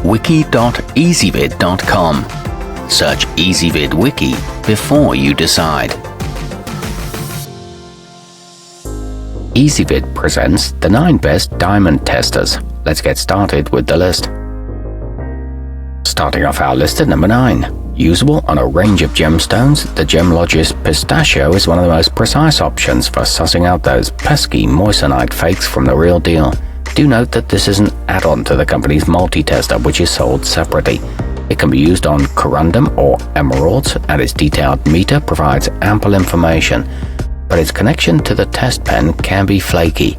wiki.easybib.com. Search Ezvid Wiki before you decide. Easybib presents the 9 best diamond testers. Let's get started with the list. Starting off our list at number 9. Usable on a range of gemstones, the Gemlogis Pistachio is one of the most precise options for sussing out those pesky moissanite fakes from the real deal. Do note that this is an add-on to the company's multi-tester, which is sold separately. It can be used on corundum or emeralds, and its detailed meter provides ample information, but its connection to the test pen can be flaky.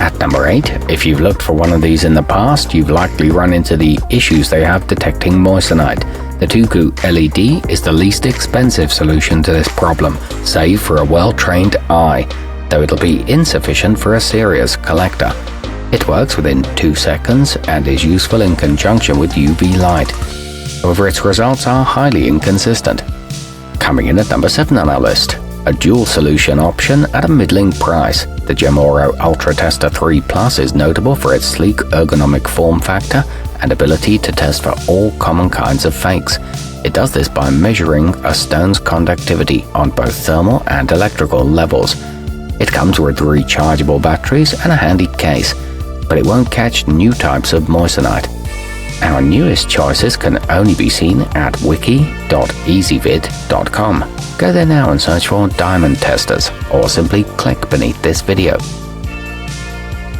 At number 8, if you've looked for one of these in the past, you've likely run into the issues they have detecting moissanite. The Tuku LED is the least expensive solution to this problem, save for a well-trained eye, though it'll be insufficient for a serious collector. It works within 2 seconds and is useful in conjunction with UV light. However, its results are highly inconsistent. Coming in at number 7 on our list, a dual solution option at a middling price. The Gemoro Ultratester 3 Plus is notable for its sleek ergonomic form factor and ability to test for all common kinds of fakes. It does this by measuring a stone's conductivity on both thermal and electrical levels. It comes with rechargeable batteries and a handy case, but it won't catch new types of moissanite. Our newest choices can only be seen at wiki.easybib.com. Go there now and search for diamond testers, or simply click beneath this video.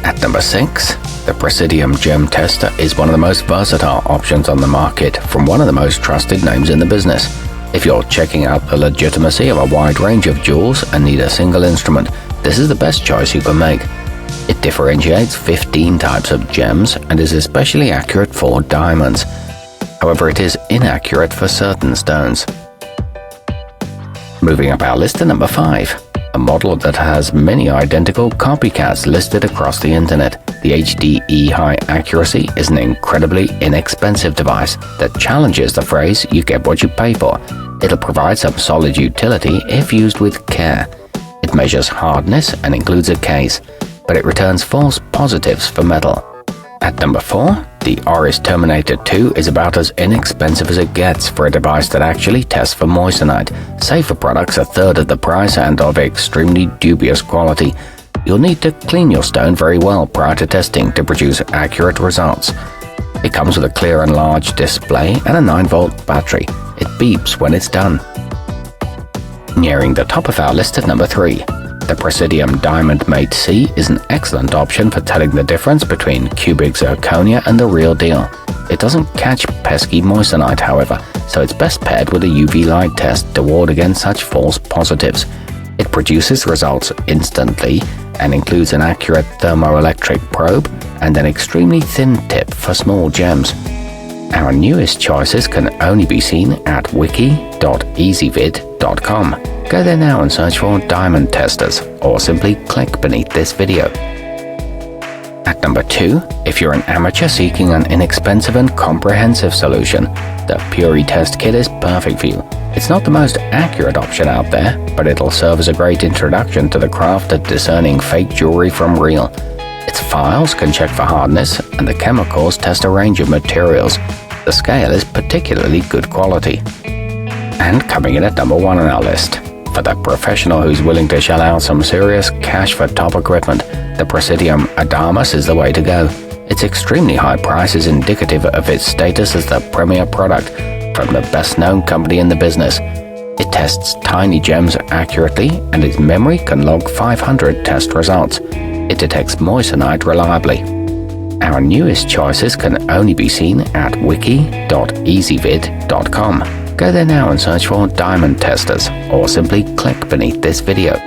At number 6, the Presidium Gem Tester is one of the most versatile options on the market from one of the most trusted names in the business. If you're checking out the legitimacy of a wide range of jewels and need a single instrument, this is the best choice you can make. It differentiates 15 types of gems and is especially accurate for diamonds. However, it is inaccurate for certain stones. Moving up our list to number 5, a model that has many identical copycats listed across the internet. The HDE High Accuracy is an incredibly inexpensive device that challenges the phrase "you get what you pay for." It'll provide some solid utility if used with care. It measures hardness and includes a case, but it returns false positives for metal. At number 4, the Aris Terminator 2 is about as inexpensive as it gets for a device that actually tests for moissanite, save for products a third of the price and of extremely dubious quality. You'll need to clean your stone very well prior to testing to produce accurate results. It comes with a clear and large display and a 9-volt battery. It beeps when it's done. Nearing the top of our list at number 3. The Presidium Diamond Mate C is an excellent option for telling the difference between cubic zirconia and the real deal. It doesn't catch pesky moissanite, however, so it's best paired with a UV light test to ward against such false positives. It produces results instantly and includes an accurate thermoelectric probe and an extremely thin tip for small gems. Our newest choices can only be seen at wiki.easybib.com. Go there now and search for diamond testers, or simply click beneath this video. At number 2, if you're an amateur seeking an inexpensive and comprehensive solution, the puritest kit is perfect for you. It's not the most accurate option out there, but it'll serve as a great introduction to the craft of discerning fake jewelry from real. Its files can check for hardness, and the chemicals test a range of materials. The scale is particularly good quality. And coming in at number 1 on our list, for the professional who's willing to shell out some serious cash for top equipment, the Presidium Adamas is the way to go. Its extremely high price is indicative of its status as the premier product from the best-known company in the business. It tests tiny gems accurately, and its memory can log 500 test results. It detects moissanite reliably. Our newest choices can only be seen at wiki.easybib.com. Go there now and search for diamond testers, or simply click beneath this video.